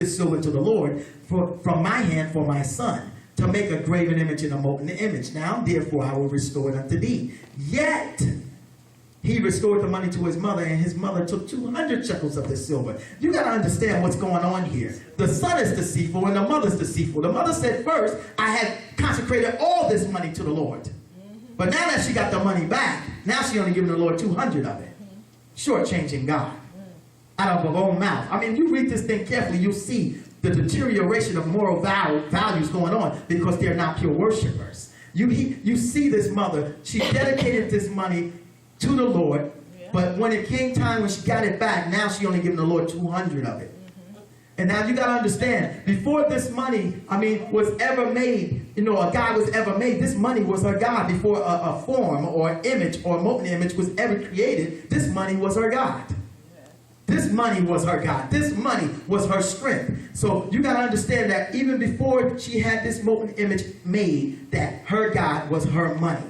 this silver to the Lord from my hand for my son, to make a graven image and a molten image. Now, therefore, I will restore it unto thee. Yet he restored the money to his mother, and his mother took 200 shekels of the silver. You got to understand what's going on here. The son is deceitful and the mother's deceitful. The mother said first, I had consecrated all this money to the Lord. But now that she got the money back, now she only giving the Lord 200 of it. Shortchanging God. Out of her own mouth. I mean, you read this thing carefully, you'll see the deterioration of moral values going on because they're not pure worshipers. You see this mother, she dedicated this money to the Lord, but when it came time when she got it back, now she only giving the Lord 200 of it. And now you got to understand, before this money, was ever made, a God was ever made, this money was her God. Before a form or image or molten image was ever created, this money was her God. This money was her God. This money was her strength. So you got to understand that even before she had this molten image made, that her God was her money.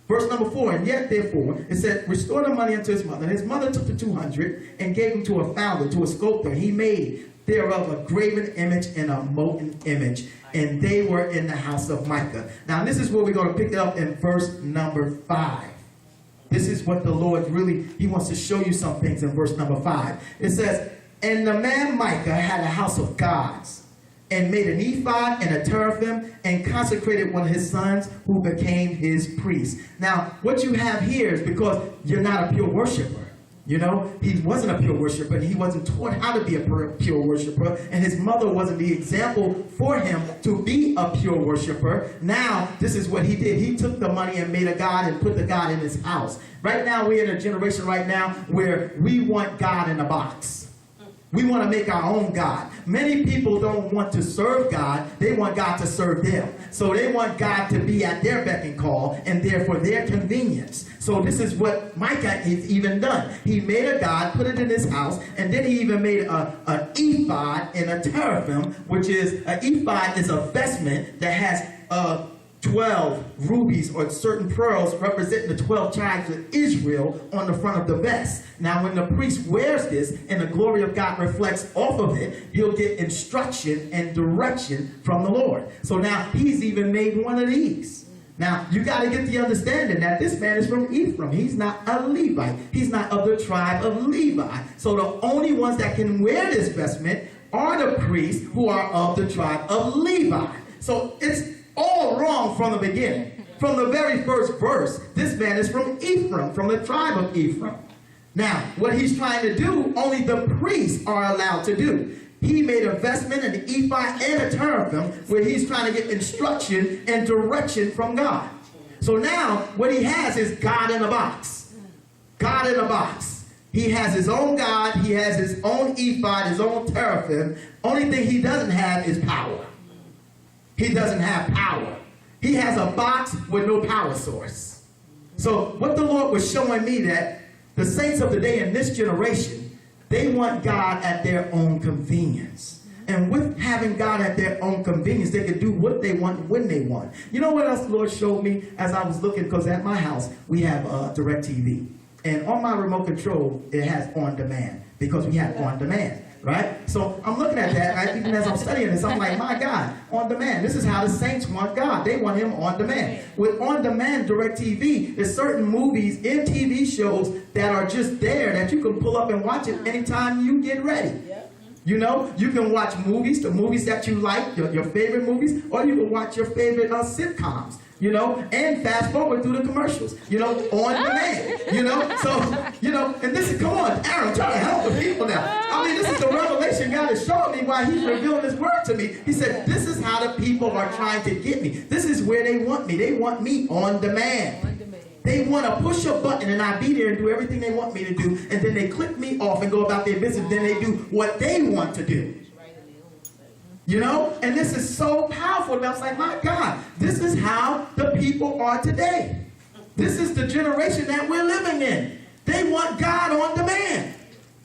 Verse number 4, and yet therefore, it said, restore the money unto his mother. And his mother took the 200 and gave them to a founder, to a sculptor. He made thereof a graven image and a molten image. And they were in the house of Micah. Now this is where we're going to pick it up in verse number 5. This is what the Lord really, he wants to show you some things in verse number 5. It says, and the man Micah had a house of gods, and made an ephod and a teraphim, and consecrated one of his sons, who became his priest. Now, what you have here is because you're not a pure worshiper. He wasn't a pure worshiper, and he wasn't taught how to be a pure worshiper, and his mother wasn't the example for him to be a pure worshiper. Now, this is what he did. He took the money and made a God and put the God in his house. Right now, we're in a generation right now where we want God in a box. We want to make our own God. Many people don't want to serve God. They want God to serve them. So they want God to be at their beck and call and therefore their convenience. So this is what Micah has even done. He made a God, put it in his house, and then he even made an ephod and a teraphim, which is, an ephod is a vestment that has 12 rubies or certain pearls representing the 12 tribes of Israel on the front of the vest. Now when the priest wears this and the glory of God reflects off of it, he'll get instruction and direction from the Lord. So now he's even made one of these. Now you got to get the understanding that this man is from Ephraim. He's not a Levite. He's not of the tribe of Levi. So the only ones that can wear this vestment are the priests who are of the tribe of Levi. So it's all wrong from the beginning. From the very first verse, this man is from Ephraim, from the tribe of Ephraim. Now, what he's trying to do, only the priests are allowed to do. He made a vestment, an ephod, and a teraphim, where he's trying to get instruction and direction from God. So now, what he has is God in a box. God in a box. He has his own God, he has his own ephod, his own teraphim. Only thing he doesn't have is power. He doesn't have power. He has a box with no power source. So what the Lord was showing me, that the saints of the day in this generation, they want God at their own convenience. And with having God at their own convenience, they can do what they want when they want. You know what else the Lord showed me as I was looking? Because at my house, we have DirecTV. And on my remote control, it has on demand, because we have on demand. Right? So I'm looking at that, even as I'm studying this, I'm like, my God, on demand. This is how the saints want God. They want him on demand. With on demand DirecTV, there's certain movies and TV shows that are just there that you can pull up and watch it anytime you get ready. You can watch movies, the movies that you like, your favorite movies, or you can watch your favorite sitcoms. And fast forward through the commercials, on demand, so, and this is, come on, Aaron, trying to help the people now. This is the revelation God is showing me while he's revealing his word to me. He said, this is how the people are trying to get me. This is where they want me. They want me on demand. They want to push a button and I be there and do everything they want me to do, and then they click me off and go about their business, then they do what they want to do. And this is so powerful. And I was like, my God, this is how the people are today. This is the generation that we're living in. They want God on demand.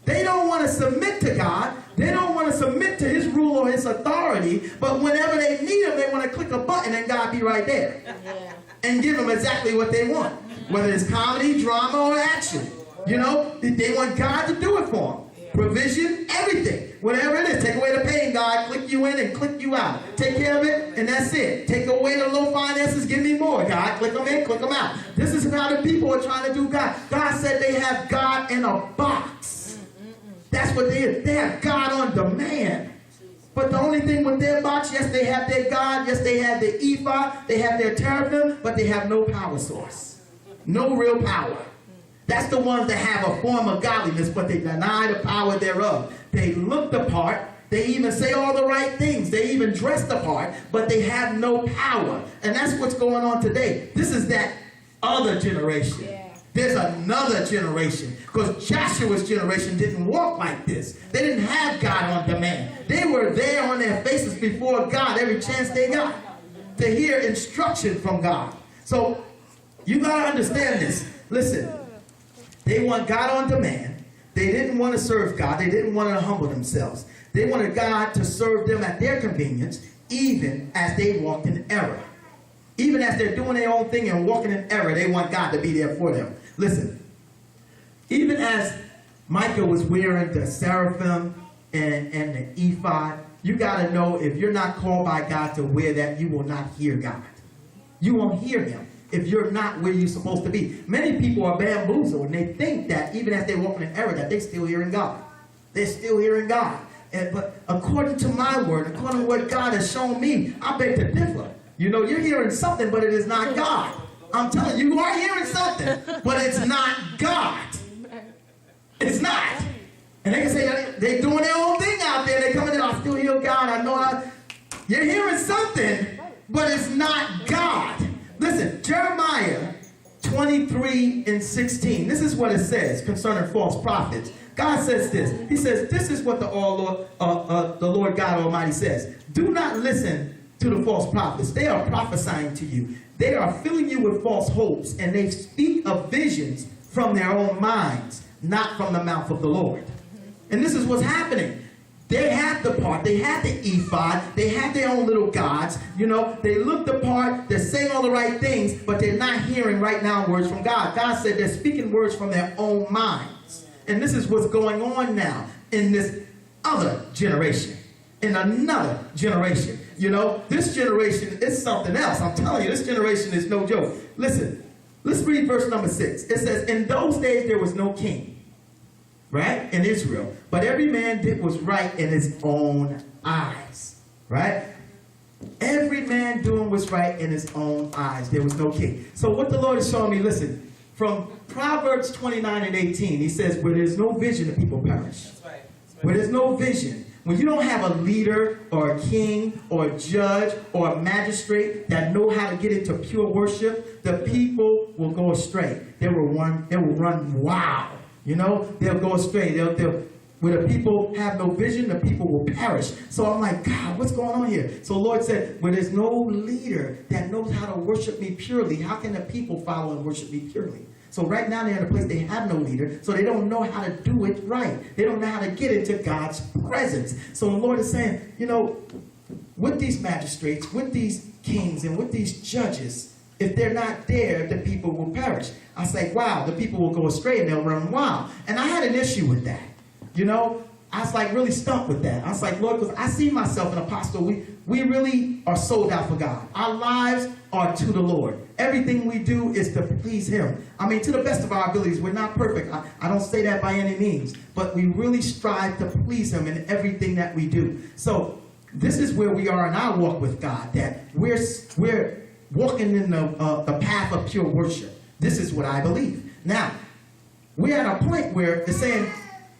They don't want to submit to God. They don't want to submit to his rule or his authority. But whenever they need him, they want to click a button and God be right there. And give them exactly what they want. Whether it's comedy, drama, or action. They want God to do it for them. provision, everything. Whatever it is, take away the pain, God, click you in and click you out. Take care of it, and that's it. Take away the low finances, give me more, God. Click them in, click them out. This is how the people are trying to do God. God said they have God in a box. That's what they is. They have God on demand. But the only thing with their box, yes, they have their God, yes, they have their ephod, they have their teraphim, but they have no power source. No real power. That's the ones that have a form of godliness, but they deny the power thereof. They look the part, they even say all the right things, they even dress the part, but they have no power. And that's what's going on today. This is that other generation. Yeah. There's another generation, because Joshua's generation didn't walk like this. They didn't have God on demand. They were there on their faces before God every chance they got to hear instruction from God. So you got to understand this. Listen, they want God on demand. They didn't want to serve God. They didn't want to humble themselves. They wanted God to serve them at their convenience, even as they walked in error. Even as they're doing their own thing and walking in error, they want God to be there for them. Listen, even as Micah was wearing the seraphim and the ephod, you got to know, if you're not called by God to wear that, you will not hear God. You won't hear him if you're not where you're supposed to be. Many people are bamboozled, and they think that even as they're walking in error, that they're still hearing God. They're still hearing God. But according to my word, according to what God has shown me, I beg to differ. You know, you're hearing something, but it is not God. I'm telling you, you are hearing something, but it's not God. It's not. And they can say they're doing their own thing out there. They come in there, I still hear God. I know you're hearing something, but it's not God. Listen, Jeremiah 23:16. This is what it says concerning false prophets. God says this. He says, this is what the Lord God Almighty says. Do not listen to the false prophets. They are prophesying to you. They are filling you with false hopes, and they speak of visions from their own minds, not from the mouth of the Lord. And this is what's happening. They had the part, they had the ephod, they had their own little gods, you know, they look the part, they're saying all the right things, but they're not hearing right now words from God. God said they're speaking words from their own minds. And this is what's going on now in this other generation, in another generation. You know, this generation is something else. I'm telling you, this generation is no joke. Listen, let's read verse number 6. It says, in those days there was no king, right, in Israel, but every man did was right in his own eyes, right? Every man doing what's right in his own eyes. There was no king. So what the Lord is showing me, listen, from Proverbs 29:18, he says, where there's no vision, the people perish. That's right. That's right. Where there's no vision, when you don't have a leader or a king or a judge or a magistrate that know how to get into pure worship, the people will go astray. They will run wild. You know, they'll go astray. Where the people have no vision, the people will perish. So I'm like, God, what's going on here? So the Lord said, where there's no leader that knows how to worship me purely, how can the people follow and worship me purely? So right now they're in a place they have no leader, so they don't know how to do it right. They don't know how to get into God's presence. So the Lord is saying, you know, with these magistrates, with these kings, and with these judges, if they're not there, the people will perish. I say, wow, the people will go astray and they'll run wild. And I had an issue with that. You know, I was like really stumped with that. I was like, Lord, because I see myself an apostle. We really are sold out for God. Our lives are to the Lord. Everything we do is to please him. I mean, to the best of our abilities. We're not perfect. I don't say that by any means. But we really strive to please him in everything that we do. So this is where we are in our walk with God, that we're walking in the path of pure worship. This is what I believe. Now, we're at a point where it's saying,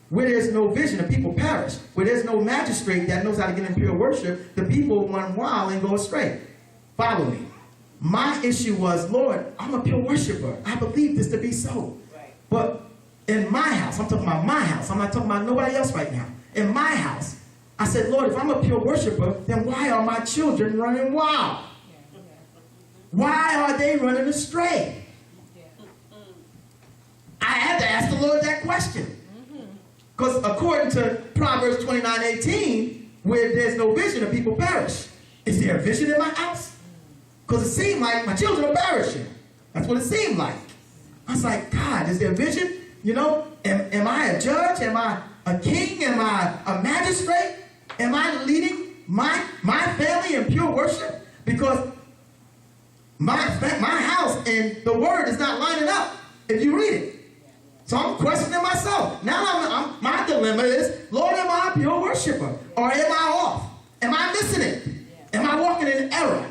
where there's no vision, the people perish. Where there's no magistrate that knows how to get in pure worship, the people run wild and go astray. Follow me. My issue was, Lord, I'm a pure worshiper. I believe this to be so. Right. But in my house, I'm talking about my house. I'm not talking about nobody else right now. In my house, I said, Lord, if I'm a pure worshiper, then why are my children running wild? Why are they running astray? I had to ask the Lord that question. Because according to Proverbs 29:18, where there's no vision, the people perish. Is there a vision in my house? Because it seemed like my children are perishing. That's what it seemed like. I was like, God, is there a vision? You know, am I a judge? Am I a king? Am I a magistrate? Am I leading my family in pure worship? Because my house and the word is not lining up if you read it. So I'm questioning myself. Now my dilemma is, Lord, am I a pure worshiper? Or am I off? Am I missing it? Am I walking in error?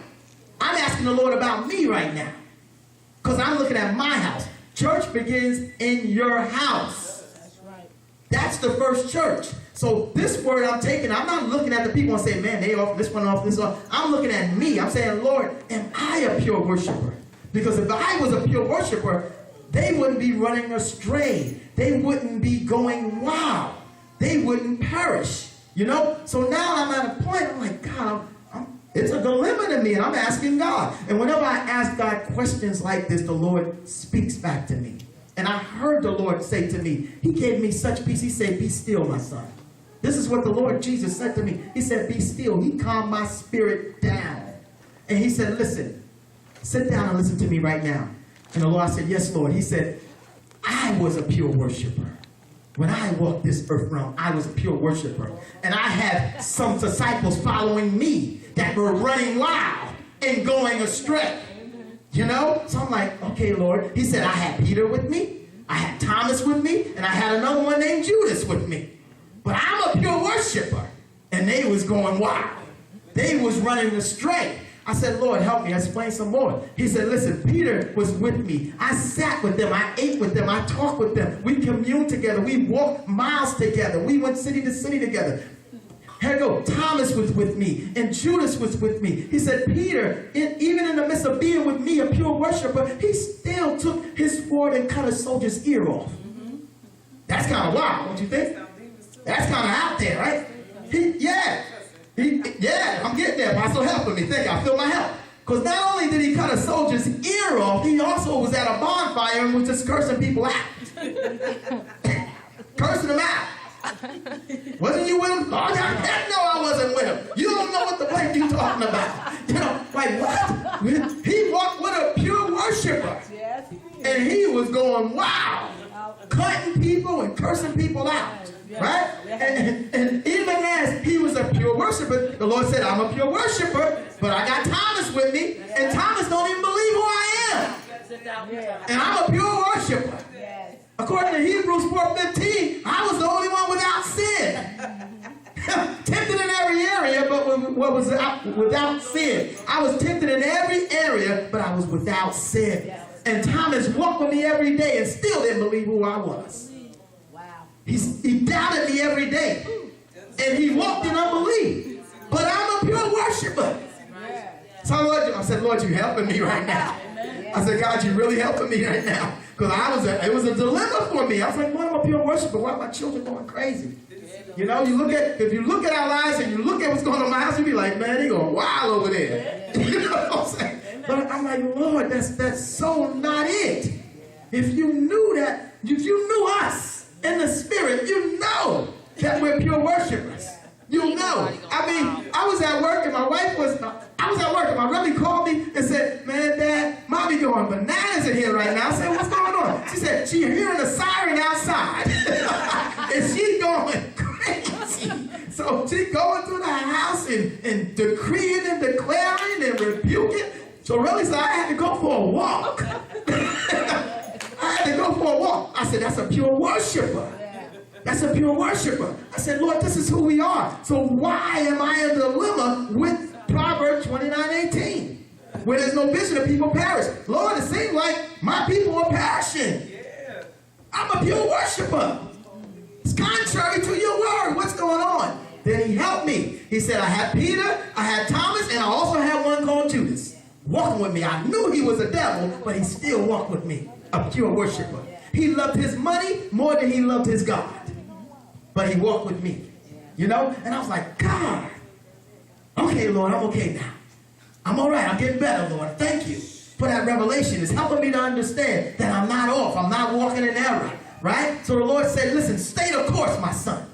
I'm asking the Lord about me right now. Because I'm looking at my house. Church begins in your house. That's right. That's the first church. So this word I'm taking, I'm not looking at the people and saying, man, they off, this one off, this off. I'm looking at me. I'm saying, Lord, am I a pure worshiper? Because if I was a pure worshiper, they wouldn't be running astray. They wouldn't be going wild. They wouldn't perish. You know? So now I'm at a point, I'm like, God, it's a dilemma to me, and I'm asking God. And whenever I ask God questions like this, the Lord speaks back to me. And I heard the Lord say to me, he gave me such peace. He said, be still, my son. This is what the Lord Jesus said to me. He said, be still. He calmed my spirit down. And he said, listen, sit down and listen to me right now. And the Lord said, yes, Lord. He said, I was a pure worshiper. When I walked this earth realm, I was a pure worshiper. And I had some disciples following me that were running wild and going astray. You know? So I'm like, okay, Lord. He said, I had Peter with me. I had Thomas with me. And I had another one named Judas with me. But I'm a pure worshiper. And they was going wild. They was running astray. I said, Lord, help me. Explain some more. He said, listen, Peter was with me. I sat with them. I ate with them. I talked with them. We communed together. We walked miles together. We went city to city together. Here we go. Thomas was with me. And Judas was with me. He said, Peter, even in the midst of being with me, a pure worshiper, he still took his sword and cut a soldier's ear off. That's kind of wild, don't you think? That's kind of out there, right? Yeah, I'm getting there. Apostle helping me. Thank you. I feel my help. Because not only did he cut a soldier's ear off, he also was at a bonfire and was just cursing people out. Cursing them out. Wasn't you with him? Oh, heck no, I wasn't with him. You don't know what the blank you talking about. You know, like what? He walked with a pure worshiper. And he was going wild. Cutting people and cursing people out. Right? And even as he was a pure worshiper, the Lord said, I'm a pure worshiper, but I got Thomas with me, and Thomas don't even believe who I am. And I'm a pure worshiper. According to Hebrews 4:15, I was the only one without sin. Tempted in every area, but without sin. I was tempted in every area, but I was without sin. And Thomas walked with me every day and still didn't believe who I was. He doubted me every day. And he walked in unbelief. But I'm a pure worshiper. So I said, Lord, you're helping me right now. I said, God, you're really helping me right now. Because it was a dilemma for me. I was like, Lord, I'm a pure worshiper. Why are my children going crazy? You know, if you look at our lives and you look at what's going on in my house, you'll be like, man, they're going wild over there. You know what I'm saying? But I'm like, Lord, that's so not it. If you knew that, if you knew us, in the spirit, you know that we're pure worshipers. You know. I mean, I was at work and my Rebbe called me and said, man, Dad, Mommy going bananas in here right now. I said, what's going on? She said, she's hearing a siren outside. And she's going crazy. So she's going through the house and decreeing and declaring and rebuking. So really said, I had to go for a walk. I had to go for a walk. I said, that's a pure worshiper. That's a pure worshiper. I said, Lord, this is who we are. So why am I in a dilemma with Proverbs 29:18? Where there's no vision, the people perish. Lord, it seems like my people are perishing. I'm a pure worshiper. It's contrary to your word. What's going on? Then he helped me. He said, I had Peter, I had Thomas, and I also had one called Judas walking with me. I knew he was a devil, but he still walked with me. A pure worshiper. He loved his money more than he loved his God. But he walked with me. You know? And I was like, God, okay, Lord, I'm okay now. I'm all right. I'm getting better, Lord. Thank you for that revelation. It's helping me to understand that I'm not off. I'm not walking in error. Right? So the Lord said, listen, stay the course, my son.